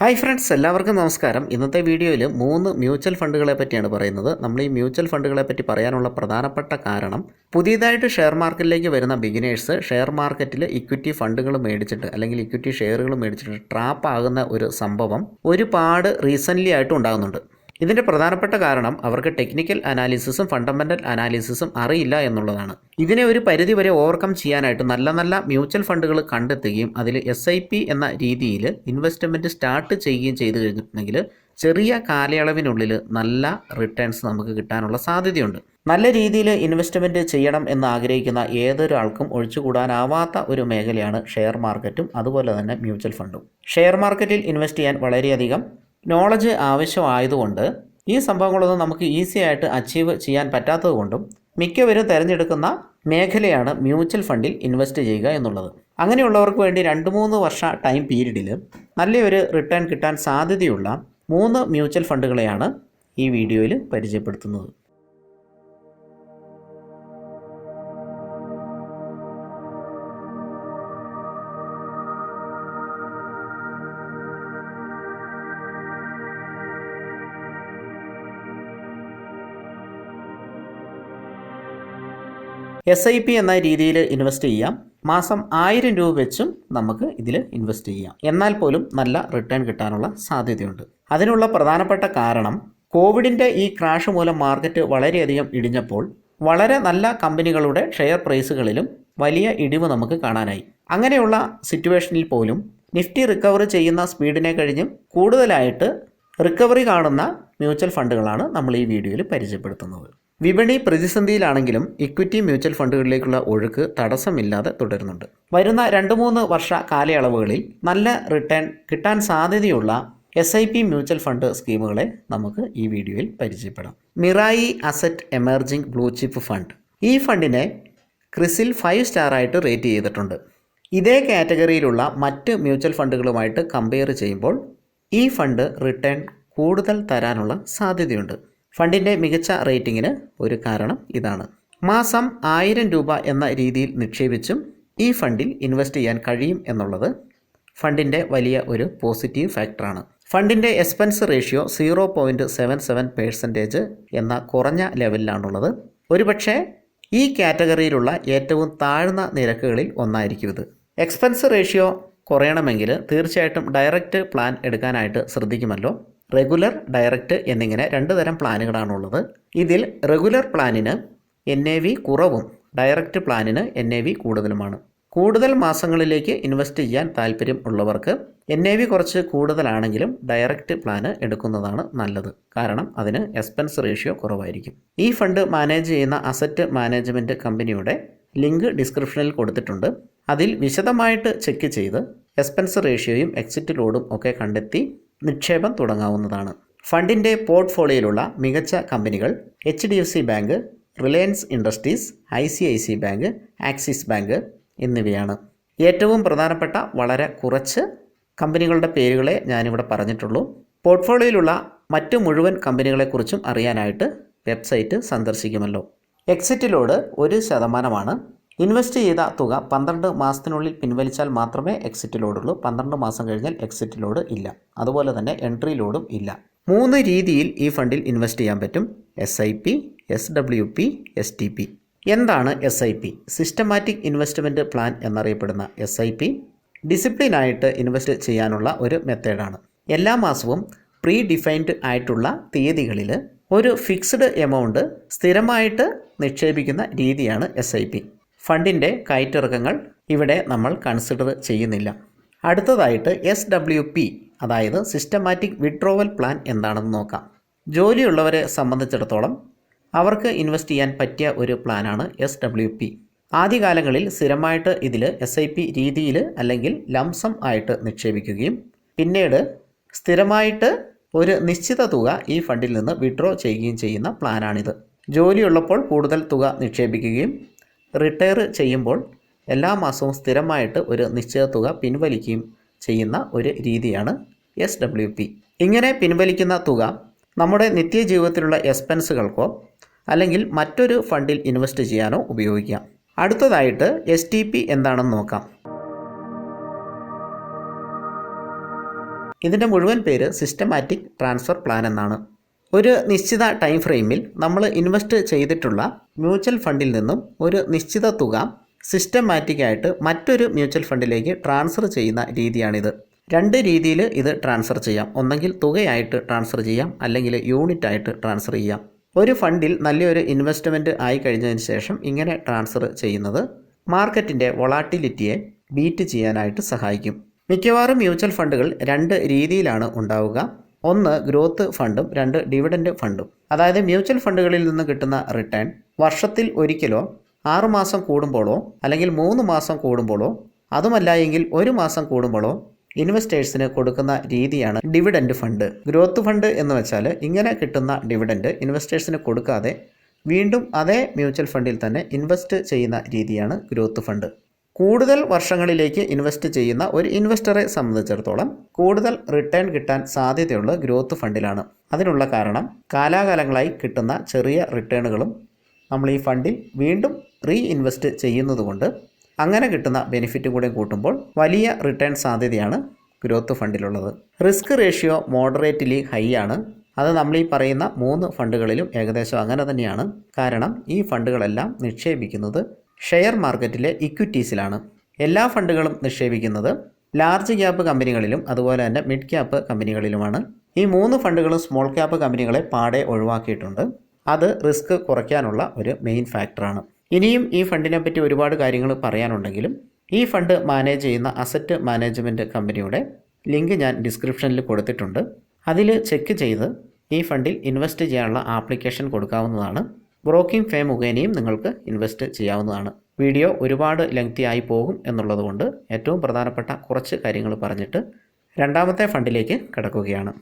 Hi friends, എല്ലാവർക്കും നമസ്കാരം. ഇന്നത്തെ വീഡിയോയിൽ 3 മ്യൂച്വൽ ഫണ്ടുകളെ പറ്റിയാണ് പറയുന്നത്. നമ്മൾ ഈ മ്യൂച്വൽ ഫണ്ടുകളെ പറ്റി പറയാനുള്ള പ്രധാനപ്പെട്ട കാരണം, പുതിയതായിട്ട് ഷെയർ മാർക്കറ്റിലേക്ക് വരുന്ന ബിഗിനേഴ്സ് ഷെയർ മാർക്കറ്റിൽ ഇക്വിറ്റി ഫണ്ടുകൾ മേടിച്ചിട്ട് അല്ലെങ്കിൽ ഇക്വിറ്റി ഷെയറുകൾ മേടിച്ചിട്ട് ട്രാപ്പ് ആകുന്ന ഒരു സംഭവം ഒരുപാട് റീസെൻ്റ്ലി ആയിട്ട് ഉണ്ടാകുന്നുണ്ട്. ഇതിൻ്റെ പ്രധാനപ്പെട്ട കാരണം അവർക്ക് ടെക്നിക്കൽ അനാലിസിസും ഫണ്ടമെൻ്റൽ അനാലിസിസും അറിയില്ല എന്നുള്ളതാണ്. ഇതിനെ ഒരു പരിധിവരെ ഓവർകം ചെയ്യാനായിട്ട് നല്ല മ്യൂച്വൽ ഫണ്ടുകൾ കണ്ടെത്തുകയും അതിൽ SIP എന്ന രീതിയിൽ ഇൻവെസ്റ്റ്മെൻറ്റ് സ്റ്റാർട്ട് ചെയ്യുകയും ചെയ്തു കഴിഞ്ഞിട്ടുണ്ടെങ്കിൽ ചെറിയ കാലയളവിനുള്ളിൽ നല്ല റിട്ടേൺസ് നമുക്ക് കിട്ടാനുള്ള സാധ്യതയുണ്ട്. നല്ല രീതിയിൽ ഇൻവെസ്റ്റ്മെൻറ്റ് ചെയ്യണം എന്ന് ആഗ്രഹിക്കുന്ന ഏതൊരാൾക്കും ഒഴിച്ചുകൂടാനാവാത്ത ഒരു മേഖലയാണ് ഷെയർ മാർക്കറ്റും അതുപോലെ തന്നെ മ്യൂച്വൽ ഫണ്ടും. ഷെയർ മാർക്കറ്റിൽ ഇൻവെസ്റ്റ് ചെയ്യാൻ വളരെയധികം നോളജ് ആവശ്യമായതുകൊണ്ട് ഈ സംഭവങ്ങളൊന്നും നമുക്ക് ഈസി ആയിട്ട് അച്ചീവ് ചെയ്യാൻ പറ്റാത്തതുകൊണ്ടും മിക്കവരും തിരഞ്ഞെടുക്കുന്ന മേഖലയാണ് മ്യൂച്വൽ ഫണ്ടിൽ ഇൻവെസ്റ്റ് ചെയ്യുക എന്നുള്ളത്. അങ്ങനെയുള്ളവർക്ക് വേണ്ടി 2-3 വർഷ ടൈം പീരീഡിൽ നല്ലൊരു റിട്ടേൺ കിട്ടാൻ സാധ്യതയുള്ള 3 മ്യൂച്വൽ ഫണ്ടുകളെയാണ് ഈ വീഡിയോയിൽ പരിചയപ്പെടുത്തുന്നത്. SIP എന്ന രീതിയിൽ ഇൻവെസ്റ്റ് ചെയ്യാം. മാസം 1000 രൂപ വെച്ചും നമുക്ക് ഇതിൽ ഇൻവെസ്റ്റ് ചെയ്യാം. എന്നാൽ പോലും നല്ല റിട്ടേൺ കിട്ടാനുള്ള സാധ്യതയുണ്ട്. അതിനുള്ള പ്രധാനപ്പെട്ട കാരണം, കോവിഡിൻ്റെ ഈ ക്രാഷ് മൂലം മാർക്കറ്റ് വളരെയധികം ഇടിഞ്ഞപ്പോൾ വളരെ നല്ല കമ്പനികളുടെ ഷെയർ പ്രൈസുകളിലും വലിയ ഇടിവ് നമുക്ക് കാണാനായി. അങ്ങനെയുള്ള സിറ്റുവേഷനിൽ പോലും നിഫ്റ്റി റിക്കവറി ചെയ്യുന്ന സ്പീഡിനെ കഴിഞ്ഞും കൂടുതലായിട്ട് റിക്കവറി കാണുന്ന മ്യൂച്വൽ ഫണ്ടുകളാണ് നമ്മൾ ഈ വീഡിയോയിൽ പരിചയപ്പെടുത്തുന്നത്. വിപണി പ്രതിസന്ധിയിലാണെങ്കിലും ഇക്വിറ്റി മ്യൂച്വൽ ഫണ്ടുകളിലേക്കുള്ള ഒഴുക്ക് തടസ്സമില്ലാതെ തുടരുന്നുണ്ട്. വരുന്ന 2-3 വർഷ കാലയളവുകളിൽ നല്ല റിട്ടേൺ കിട്ടാൻ സാധ്യതയുള്ള SIP മ്യൂച്വൽ ഫണ്ട് സ്കീമുകളെ നമുക്ക് ഈ വീഡിയോയിൽ പരിചയപ്പെടാം. Mirae asset emerging blue chip fund. ഈ ഫണ്ടിനെ ക്രിസിൽ 5 സ്റ്റാർ ആയിട്ട് റേറ്റ് ചെയ്തിട്ടുണ്ട്. ഇതേ കാറ്റഗറിയിലുള്ള മറ്റ് മ്യൂച്വൽ ഫണ്ടുകളുമായിട്ട് കമ്പയർ ചെയ്യുമ്പോൾ ഈ ഫണ്ട് റിട്ടേൺ കൂടുതൽ തരാനുള്ള സാധ്യതയുണ്ട്. ഫണ്ടിൻ്റെ മികച്ച റേറ്റിങ്ങിന് ഒരു കാരണം ഇതാണ്. മാസം 1000 രൂപ എന്ന രീതിയിൽ നിക്ഷേപിച്ചും ഈ ഫണ്ടിൽ ഇൻവെസ്റ്റ് ചെയ്യാൻ കഴിയും എന്നുള്ളത് ഫണ്ടിൻ്റെ വലിയ ഒരു പോസിറ്റീവ് ഫാക്ടറാണ്. ഫണ്ടിൻ്റെ എക്സ്പെൻസ് റേഷ്യോ 0.77% എന്ന കുറഞ്ഞ ലെവലിലാണുള്ളത്. ഒരുപക്ഷെ ഈ കാറ്റഗറിയിലുള്ള ഏറ്റവും താഴ്ന്ന നിരക്കുകളിൽ ഒന്നായിരിക്കും ഇത്. എക്സ്പെൻസ് റേഷ്യോ കുറയണമെങ്കിൽ തീർച്ചയായിട്ടും ഡയറക്റ്റ് പ്ലാൻ എടുക്കാനായിട്ട് ശ്രദ്ധിക്കുമല്ലോ. റെഗുലർ, ഡയറക്റ്റ് എന്നിങ്ങനെ 2 തരം പ്ലാനുകളാണുള്ളത്. ഇതിൽ റെഗുലർ പ്ലാനിന് NAV കുറവും ഡയറക്റ്റ് പ്ലാനിന് NAV കൂടുതലുമാണ്. കൂടുതൽ മാസങ്ങളിലേക്ക് ഇൻവെസ്റ്റ് ചെയ്യാൻ താല്പര്യം ഉള്ളവർക്ക് NAV കുറച്ച് കൂടുതലാണെങ്കിലും ഡയറക്റ്റ് പ്ലാന് എടുക്കുന്നതാണ് നല്ലത്. കാരണം അതിന് എക്സ്പെൻസ് റേഷ്യോ കുറവായിരിക്കും. ഈ ഫണ്ട് മാനേജ് ചെയ്യുന്ന അസറ്റ് മാനേജ്മെൻറ്റ് കമ്പനിയുടെ ലിങ്ക് ഡിസ്ക്രിപ്ഷനിൽ കൊടുത്തിട്ടുണ്ട്. അതിൽ വിശദമായിട്ട് ചെക്ക് ചെയ്ത് എക്സ്പെൻസ് റേഷ്യോയും എക്സിറ്റ് ലോഡും ഒക്കെ കണ്ടെത്തി നിക്ഷേപം തുടങ്ങാവുന്നതാണ്. ഫണ്ടിൻ്റെ പോർട്ട്ഫോളിയോയിലുള്ള മികച്ച കമ്പനികൾ HDFC bank, Reliance industries, ICIC bank, axis bank എന്നിവയാണ്. ഏറ്റവും പ്രധാനപ്പെട്ട വളരെ കുറച്ച് കമ്പനികളുടെ പേരുകളെ ഞാനിവിടെ പറഞ്ഞിട്ടുള്ളൂ. പോർട്ട്ഫോളിയോയിലുള്ള മറ്റ് മുഴുവൻ കമ്പനികളെക്കുറിച്ചും അറിയാനായിട്ട് വെബ്സൈറ്റ് സന്ദർശിക്കുമല്ലോ. Exit load 1%. ഇൻവെസ്റ്റ് ചെയ്ത തുക 12 മാസത്തിനുള്ളിൽ പിൻവലിച്ചാൽ മാത്രമേ എക്സിറ്റ് ലോഡുള്ളൂ. 12 മാസം കഴിഞ്ഞാൽ എക്സിറ്റ് ലോഡ് ഇല്ല. അതുപോലെ തന്നെ എൻട്രി ലോഡും ഇല്ല. 3 രീതിയിൽ ഈ ഫണ്ടിൽ ഇൻവെസ്റ്റ് ചെയ്യാൻ പറ്റും: SIP, SWP, STP. എന്താണ് SIP? സിസ്റ്റമാറ്റിക് ഇൻവെസ്റ്റ്മെൻറ്റ് പ്ലാൻ എന്നറിയപ്പെടുന്ന SIP ഡിസിപ്ലിനായിട്ട് ഇൻവെസ്റ്റ് ചെയ്യാനുള്ള ഒരു മെത്തേഡാണ്. എല്ലാ മാസവും പ്രീ ഡിഫൈൻഡ് ആയിട്ടുള്ള തീയതികളിൽ ഒരു ഫിക്സ്ഡ് എമൗണ്ട് സ്ഥിരമായിട്ട് നിക്ഷേപിക്കുന്ന രീതിയാണ് SIP. ഫണ്ടിൻ്റെ കയറ്റിറക്കങ്ങൾ ഇവിടെ നമ്മൾ കൺസിഡർ ചെയ്യുന്നില്ല. അടുത്തതായിട്ട് SWP, അതായത് സിസ്റ്റമാറ്റിക് വിഡ്രോവൽ പ്ലാൻ എന്താണെന്ന് നോക്കാം. ജോലിയുള്ളവരെ സംബന്ധിച്ചിടത്തോളം അവർക്ക് ഇൻവെസ്റ്റ് ചെയ്യാൻ പറ്റിയ ഒരു പ്ലാനാണ് SWP. ആദ്യകാലങ്ങളിൽ സ്ഥിരമായിട്ട് ഇതിൽ SIP രീതിയിൽ അല്ലെങ്കിൽ ലംസം ആയിട്ട് നിക്ഷേപിക്കുകയും പിന്നീട് സ്ഥിരമായിട്ട് ഒരു നിശ്ചിത തുക ഈ ഫണ്ടിൽ നിന്ന് വിഡ്രോ ചെയ്യുകയും ചെയ്യുന്ന പ്ലാനാണിത്. ജോലിയുള്ളപ്പോൾ കൂടുതൽ തുക നിക്ഷേപിക്കുകയും റിട്ടയർ ചെയ്യുമ്പോൾ എല്ലാ മാസവും സ്ഥിരമായിട്ട് ഒരു നിശ്ചിത തുക പിൻവലിക്കുകയും ചെയ്യുന്ന ഒരു രീതിയാണ് SWP. ഇങ്ങനെ പിൻവലിക്കുന്ന തുക നമ്മുടെ നിത്യജീവിതത്തിലുള്ള എക്സ്പെൻസുകൾക്കോ അല്ലെങ്കിൽ മറ്റൊരു ഫണ്ടിൽ ഇൻവെസ്റ്റ് ചെയ്യാനോ ഉപയോഗിക്കാം. അടുത്തതായിട്ട് STP എന്താണെന്ന് നോക്കാം. ഇതിൻ്റെ മുഴുവൻ പേര് സിസ്റ്റമാറ്റിക് ട്രാൻസ്ഫർ പ്ലാൻ എന്നാണ്. ഒരു നിശ്ചിത ടൈം ഫ്രെയിമിൽ നമ്മൾ ഇൻവെസ്റ്റ് ചെയ്തിട്ടുള്ള മ്യൂച്വൽ ഫണ്ടിൽ നിന്നും ഒരു നിശ്ചിത തുക സിസ്റ്റമാറ്റിക്കായിട്ട് മറ്റൊരു മ്യൂച്വൽ ഫണ്ടിലേക്ക് ട്രാൻസ്ഫർ ചെയ്യുന്ന രീതിയാണിത്. രണ്ട് രീതിയിൽ ഇത് ട്രാൻസ്ഫർ ചെയ്യാം. ഒന്നെങ്കിൽ തുകയായിട്ട് ട്രാൻസ്ഫർ ചെയ്യാം, അല്ലെങ്കിൽ യൂണിറ്റായിട്ട് ട്രാൻസ്ഫർ ചെയ്യാം. ഒരു ഫണ്ടിൽ നല്ലൊരു ഇൻവെസ്റ്റ്മെൻറ്റ് ആയി കഴിഞ്ഞതിന് ശേഷം ഇങ്ങനെ ട്രാൻസ്ഫർ ചെയ്യുന്നത് മാർക്കറ്റിൻ്റെ വൊളാറ്റിലിറ്റിയെ ബീറ്റ് ചെയ്യാനായിട്ട് സഹായിക്കും. മിക്കവാറും മ്യൂച്വൽ ഫണ്ടുകൾ രണ്ട് രീതിയിലാണ് ഉണ്ടാവുക. ഒന്ന് ഗ്രോത്ത് ഫണ്ടും, രണ്ട് ഡിവിഡൻഡ് ഫണ്ടും. അതായത് മ്യൂച്വൽ ഫണ്ടുകളിൽ നിന്ന് കിട്ടുന്ന റിട്ടേൺ വർഷത്തിൽ ഒരിക്കലോ 6 മാസം കൂടുമ്പോഴോ അല്ലെങ്കിൽ 3 മാസം കൂടുമ്പോഴോ അതുമല്ല എങ്കിൽ 1 മാസം കൂടുമ്പോഴോ ഇൻവെസ്റ്റേഴ്സിന് കൊടുക്കുന്ന രീതിയാണ് ഡിവിഡൻഡ് ഫണ്ട്. ഗ്രോത്ത് ഫണ്ട് എന്ന് വെച്ചാൽ ഇങ്ങനെ കിട്ടുന്ന ഡിവിഡൻഡ് ഇൻവെസ്റ്റേഴ്സിന് കൊടുക്കാതെ വീണ്ടും അതേ മ്യൂച്വൽ ഫണ്ടിൽ തന്നെ ഇൻവെസ്റ്റ് ചെയ്യുന്ന രീതിയാണ് ഗ്രോത്ത് ഫണ്ട്. കൂടുതൽ വർഷങ്ങളിലേക്ക് ഇൻവെസ്റ്റ് ചെയ്യുന്ന ഒരു ഇൻവെസ്റ്ററെ സംബന്ധിച്ചിടത്തോളം കൂടുതൽ റിട്ടേൺ കിട്ടാൻ സാധ്യതയുള്ള ഗ്രോത്ത് ഫണ്ടിലാണ്. അതിനുള്ള കാരണം കാലാകാലങ്ങളായി കിട്ടുന്ന ചെറിയ റിട്ടേണുകളും നമ്മൾ ഈ ഫണ്ടിൽ വീണ്ടും ഇൻവെസ്റ്റ് ചെയ്യുന്നതുകൊണ്ട് അങ്ങനെ കിട്ടുന്ന ബെനിഫിറ്റും കൂടെ കൂട്ടുമ്പോൾ വലിയ റിട്ടേൺ സാധ്യതയാണ് ഗ്രോത്ത് ഫണ്ടിലുള്ളത്. റിസ്ക് റേഷ്യോ മോഡറേറ്റ്ലി ഹൈ ആണ്. അത് നമ്മൾ ഈ പറയുന്ന 3 ഫണ്ടുകളിലും ഏകദേശം അങ്ങനെ തന്നെയാണ്. കാരണം ഈ ഫണ്ടുകളെല്ലാം നിക്ഷേപിക്കുന്നത് ഷെയർ മാർക്കറ്റിലെ ഇക്വിറ്റീസിലാണ്. എല്ലാ ഫണ്ടുകളും നിക്ഷേപിക്കുന്നത് ലാർജ് ക്യാപ്പ് കമ്പനികളിലും അതുപോലെ തന്നെ മിഡ് ക്യാപ്പ് കമ്പനികളിലുമാണ്. ഈ 3 ഫണ്ടുകളും സ്മോൾ ക്യാപ്പ് കമ്പനികളെ പാടെ ഒഴിവാക്കിയിട്ടുണ്ട്. അത് റിസ്ക് കുറയ്ക്കാനുള്ള ഒരു മെയിൻ ഫാക്ടറാണ്. ഇനിയും ഈ ഫണ്ടിനെ പറ്റി ഒരുപാട് കാര്യങ്ങൾ പറയാനുണ്ടെങ്കിലും ഈ ഫണ്ട് മാനേജ് ചെയ്യുന്ന അസറ്റ് മാനേജ്മെൻറ്റ് കമ്പനിയുടെ ലിങ്ക് ഞാൻ ഡിസ്ക്രിപ്ഷനിൽ കൊടുത്തിട്ടുണ്ട്. അതിൽ ചെക്ക് ചെയ്ത് ഈ ഫണ്ടിൽ ഇൻവെസ്റ്റ് ചെയ്യാനുള്ള ആപ്ലിക്കേഷൻ കൊടുക്കാവുന്നതാണ്. ബ്രോക്കിംഗ് ഫേ മുഖേനയും നിങ്ങൾക്ക് ഇൻവെസ്റ്റ് ചെയ്യാവുന്നതാണ്. വീഡിയോ ഒരുപാട് ലെങ്തി ആയി പോകും എന്നുള്ളതുകൊണ്ട് ഏറ്റവും പ്രധാനപ്പെട്ട കുറച്ച് കാര്യങ്ങൾ പറഞ്ഞിട്ട് രണ്ടാമത്തെ ഫണ്ടിലേക്ക് കടക്കുകയാണ്.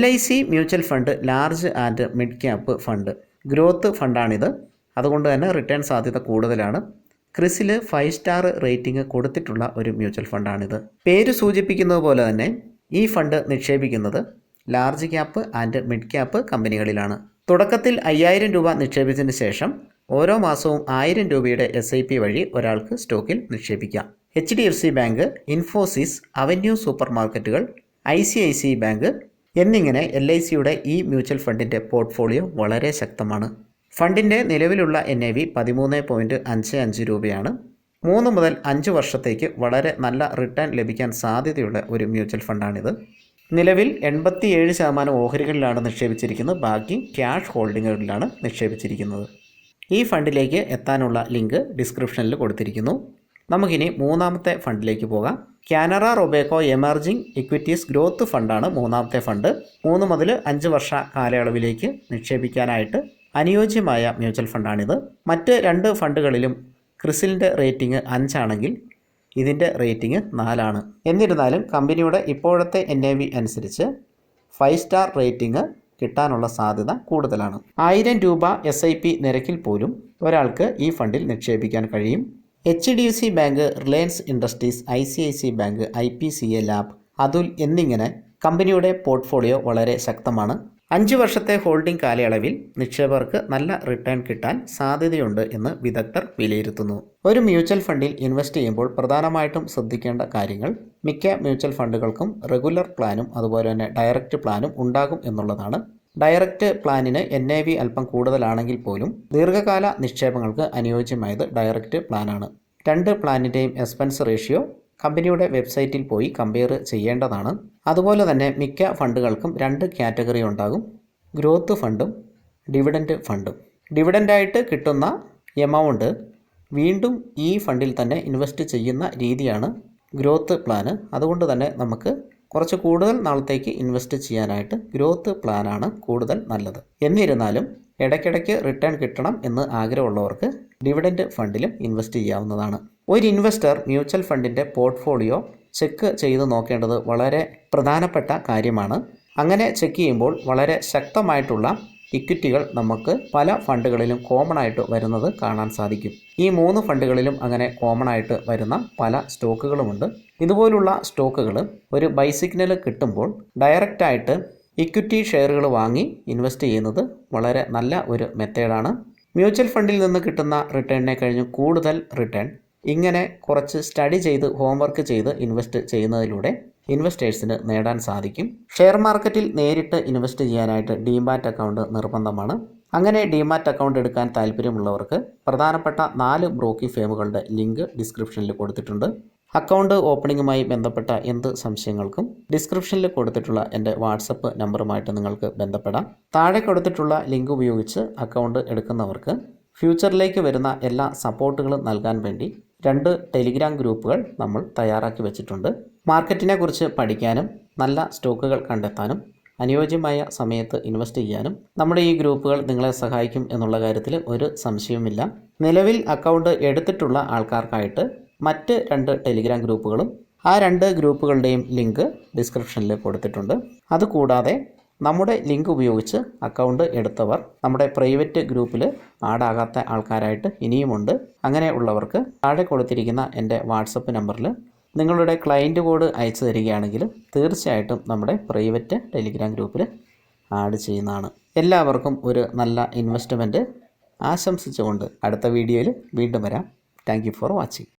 LIC mutual fund large and mid cap fund growth ഫണ്ടാണിത്. അതുകൊണ്ട് തന്നെ റിട്ടേൺ സാധ്യത കൂടുതലാണ്. ക്രിസിൽ 5 സ്റ്റാർ റേറ്റിംഗ് കൊടുത്തിട്ടുള്ള ഒരു മ്യൂച്വൽ ഫണ്ടാണിത്. പേര് സൂചിപ്പിക്കുന്നത് പോലെ തന്നെ ഈ ഫണ്ട് നിക്ഷേപിക്കുന്നത് large cap and mid cap കമ്പനികളിലാണ്. തുടക്കത്തിൽ 5000 രൂപ നിക്ഷേപിച്ചതിന് ശേഷം ഓരോ മാസവും 1000 രൂപയുടെ SIP വഴി ഒരാൾക്ക് സ്റ്റോക്കിൽ നിക്ഷേപിക്കാം. HDFC bank, Infosys, avenue super മാർക്കറ്റുകൾ, ICICI ബാങ്ക് എന്നിങ്ങനെ LICയുടെ ഈ മ്യൂച്വൽ ഫണ്ടിൻ്റെ പോർട്ട്ഫോളിയോ വളരെ ശക്തമാണ്. ഫണ്ടിൻ്റെ നിലവിലുള്ള NAV 13.55 രൂപയാണ്. 3 മുതൽ 5 വർഷത്തേക്ക് വളരെ നല്ല റിട്ടേൺ ലഭിക്കാൻ സാധ്യതയുള്ള ഒരു മ്യൂച്വൽ ഫണ്ടാണിത്. നിലവിൽ 87% ഓഹരികളിലാണ് നിക്ഷേപിച്ചിരിക്കുന്നത്. ബാക്കി ക്യാഷ് ഹോൾഡിങ്ങുകളിലാണ് നിക്ഷേപിച്ചിരിക്കുന്നത്. ഈ ഫണ്ടിലേക്ക് എത്താനുള്ള ലിങ്ക് ഡിസ്ക്രിപ്ഷനിൽ കൊടുത്തിരിക്കുന്നു. നമുക്കിനി മൂന്നാമത്തെ ഫണ്ടിലേക്ക് പോകാം. Canara Robeco emerging equities growth ഫണ്ടാണ് മൂന്നാമത്തെ ഫണ്ട്. 3 മുതൽ 5 വർഷ കാലയളവിലേക്ക് നിക്ഷേപിക്കാനായിട്ട് അനുയോജ്യമായ മ്യൂച്വൽ ഫണ്ടാണിത്. മറ്റ് 2 ഫണ്ടുകളിലും ക്രിസിലിൻ്റെ റേറ്റിംഗ് 5 ആണെങ്കിൽ ഇതിൻ്റെ റേറ്റിംഗ് 4 ആണ്. എന്നിരുന്നാലും കമ്പനിയുടെ ഇപ്പോഴത്തെ NAV അനുസരിച്ച് 5 സ്റ്റാർ റേറ്റിംഗ് കിട്ടാനുള്ള സാധ്യത കൂടുതലാണ്. 1000 രൂപ SIP നിരക്കിൽ പോലും ഒരാൾക്ക് ഈ ഫണ്ടിൽ നിക്ഷേപിക്കാൻ കഴിയും. HDFC bank, Reliance Industries, ICICI bank, IPCA lab, Atul എന്നിങ്ങനെ കമ്പനിയുടെ പോർട്ട്ഫോളിയോ വളരെ ശക്തമാണ്. 5 വർഷത്തെ ഹോൾഡിംഗ് കാലയളവിൽ നിക്ഷേപകർക്ക് നല്ല റിട്ടേൺ കിട്ടാൻ സാധ്യതയുണ്ട് എന്ന് വിദഗ്ധർ വിലയിരുത്തുന്നു. ഒരു മ്യൂച്വൽ ഫണ്ടിൽ ഇൻവെസ്റ്റ് ചെയ്യുമ്പോൾ പ്രധാനമായിട്ടും ശ്രദ്ധിക്കേണ്ട കാര്യങ്ങൾ മിക്ക മ്യൂച്വൽ ഫണ്ടുകൾക്കും റെഗുലർ പ്ലാനും അതുപോലെ തന്നെ ഡയറക്റ്റ് പ്ലാനും ഉണ്ടാകും എന്നുള്ളതാണ്. ഡയറക്റ്റ് പ്ലാനിന് NAV അല്പം കൂടുതലാണെങ്കിൽ പോലും ദീർഘകാല നിക്ഷേപങ്ങൾക്ക് അനുയോജ്യമായത് ഡയറക്റ്റ് പ്ലാനാണ്. 2 പ്ലാനിൻ്റെയും എക്സ്പെൻസ് റേഷ്യോ കമ്പനിയുടെ വെബ്സൈറ്റിൽ പോയി കമ്പയർ ചെയ്യേണ്ടതാണ്. അതുപോലെ തന്നെ മിക്ക ഫണ്ടുകൾക്കും 2 കാറ്റഗറി ഉണ്ടാകും: ഗ്രോത്ത് ഫണ്ടും ഡിവിഡൻഡ് ഫണ്ടും. ഡിവിഡൻഡായിട്ട് കിട്ടുന്ന എമൗണ്ട് വീണ്ടും ഈ ഫണ്ടിൽ തന്നെ ഇൻവെസ്റ്റ് ചെയ്യുന്ന രീതിയാണ് ഗ്രോത്ത് പ്ലാന്. അതുകൊണ്ട് തന്നെ നമുക്ക് കുറച്ച് കൂടുതൽ നാളത്തേക്ക് ഇൻവെസ്റ്റ് ചെയ്യാനായിട്ട് ഗ്രോത്ത് പ്ലാനാണ് കൂടുതൽ നല്ലത്. എന്നിരുന്നാലും ഇടയ്ക്കിടയ്ക്ക് റിട്ടേൺ കിട്ടണം എന്ന് ആഗ്രഹമുള്ളവർക്ക് ഡിവിഡൻഡ് ഫണ്ടിലും ഇൻവെസ്റ്റ് ചെയ്യാവുന്നതാണ്. ഒരു ഇൻവെസ്റ്റർ മ്യൂച്വൽ ഫണ്ടിൻ്റെ പോർട്ട്ഫോളിയോ ചെക്ക് ചെയ്ത് നോക്കേണ്ടത് വളരെ പ്രധാനപ്പെട്ട കാര്യമാണ്. അങ്ങനെ ചെക്ക് ചെയ്യുമ്പോൾ വളരെ ശക്തമായിട്ടുള്ള ഇക്വിറ്റികൾ നമുക്ക് പല ഫണ്ടുകളിലും കോമൺ ആയിട്ട് വരുന്നത് കാണാൻ സാധിക്കും. ഈ 3 ഫണ്ടുകളിലും അങ്ങനെ കോമൺ ആയിട്ട് വരുന്ന പല സ്റ്റോക്കുകളുമുണ്ട്. ഇതുപോലുള്ള സ്റ്റോക്കുകൾ ഒരു ബൈ സിഗ്നൽ കിട്ടുമ്പോൾ ഡയറക്റ്റായിട്ട് ഇക്വിറ്റി ഷെയറുകൾ വാങ്ങി ഇൻവെസ്റ്റ് ചെയ്യുന്നത് വളരെ നല്ല ഒരു മെത്തേഡാണ്. മ്യൂച്വൽ ഫണ്ടിൽ നിന്ന് കിട്ടുന്ന റിട്ടേണിനെ കഴിഞ്ഞ് കൂടുതൽ റിട്ടേൺ ഇങ്ങനെ കുറച്ച് സ്റ്റഡി ചെയ്ത് ഹോംവർക്ക് ചെയ്ത് ഇൻവെസ്റ്റ് ചെയ്യുന്നതിലൂടെ ഇൻവെസ്റ്റേഴ്സിന് നേടാൻ സാധിക്കും. ഷെയർ മാർക്കറ്റിൽ നേരിട്ട് ഇൻവെസ്റ്റ് ചെയ്യാനായിട്ട് ഡീമാറ്റ് അക്കൗണ്ട് നിർബന്ധമാണ്. അങ്ങനെ ഡീമാറ്റ് അക്കൗണ്ട് എടുക്കാൻ താല്പര്യമുള്ളവർക്ക് പ്രധാനപ്പെട്ട 4 ബ്രോക്കിംഗ് ഫേമുകളുടെ ലിങ്ക് ഡിസ്ക്രിപ്ഷനിൽ കൊടുത്തിട്ടുണ്ട്. അക്കൗണ്ട് ഓപ്പണിങ്ങുമായി ബന്ധപ്പെട്ട എന്ത് സംശയങ്ങൾക്കും ഡിസ്ക്രിപ്ഷനിൽ കൊടുത്തിട്ടുള്ള എൻ്റെ വാട്സപ്പ് നമ്പറുമായിട്ട് നിങ്ങൾക്ക് ബന്ധപ്പെടാം. താഴെ കൊടുത്തിട്ടുള്ള ലിങ്ക് ഉപയോഗിച്ച് അക്കൗണ്ട് എടുക്കുന്നവർക്ക് ഫ്യൂച്ചറിലേക്ക് വരുന്ന എല്ലാ സപ്പോർട്ടുകളും നൽകാൻ വേണ്ടി 2 ടെലിഗ്രാം ഗ്രൂപ്പുകൾ നമ്മൾ തയ്യാറാക്കി വെച്ചിട്ടുണ്ട്. മാർക്കറ്റിനെ കുറിച്ച് പഠിക്കാനും നല്ല സ്റ്റോക്കുകൾ കണ്ടെത്താനും അനുയോജ്യമായ സമയത്ത് ഇൻവെസ്റ്റ് ചെയ്യാനും നമ്മുടെ ഈ ഗ്രൂപ്പുകൾ നിങ്ങളെ സഹായിക്കും എന്നുള്ള കാര്യത്തിൽ ഒരു സംശയവുമില്ല. നിലവിൽ അക്കൗണ്ട് എടുത്തിട്ടുള്ള ആൾക്കാർക്കായിട്ട് മറ്റ് 2 ടെലിഗ്രാം ഗ്രൂപ്പുകളും ആ 2 ഗ്രൂപ്പുകളുടെയും ലിങ്ക് ഡിസ്ക്രിപ്ഷനിൽ കൊടുത്തിട്ടുണ്ട്. അതുകൂടാതെ നമ്മുടെ ലിങ്ക് ഉപയോഗിച്ച് അക്കൗണ്ട് എടുത്തവർ നമ്മുടെ പ്രൈവറ്റ് ഗ്രൂപ്പിൽ ആഡാകാത്ത ആൾക്കാരായിട്ട് ഇനിയുമുണ്ട്. അങ്ങനെയുള്ളവർക്ക് താഴെ കൊടുത്തിരിക്കുന്ന എൻ്റെ വാട്സപ്പ് നമ്പറിൽ നിങ്ങളുടെ ക്ലയൻറ്റ് കോഡ് അയച്ചു തരികയാണെങ്കിൽ തീർച്ചയായിട്ടും നമ്മുടെ പ്രൈവറ്റ് ടെലിഗ്രാം ഗ്രൂപ്പിൽ ആഡ് ചെയ്യുന്നതാണ്. എല്ലാവർക്കും ഒരു നല്ല ഇൻവെസ്റ്റ്മെൻറ്റ് ആശംസിച്ചുകൊണ്ട് അടുത്ത വീഡിയോയിൽ വീണ്ടും വരാം. Thank you for watching.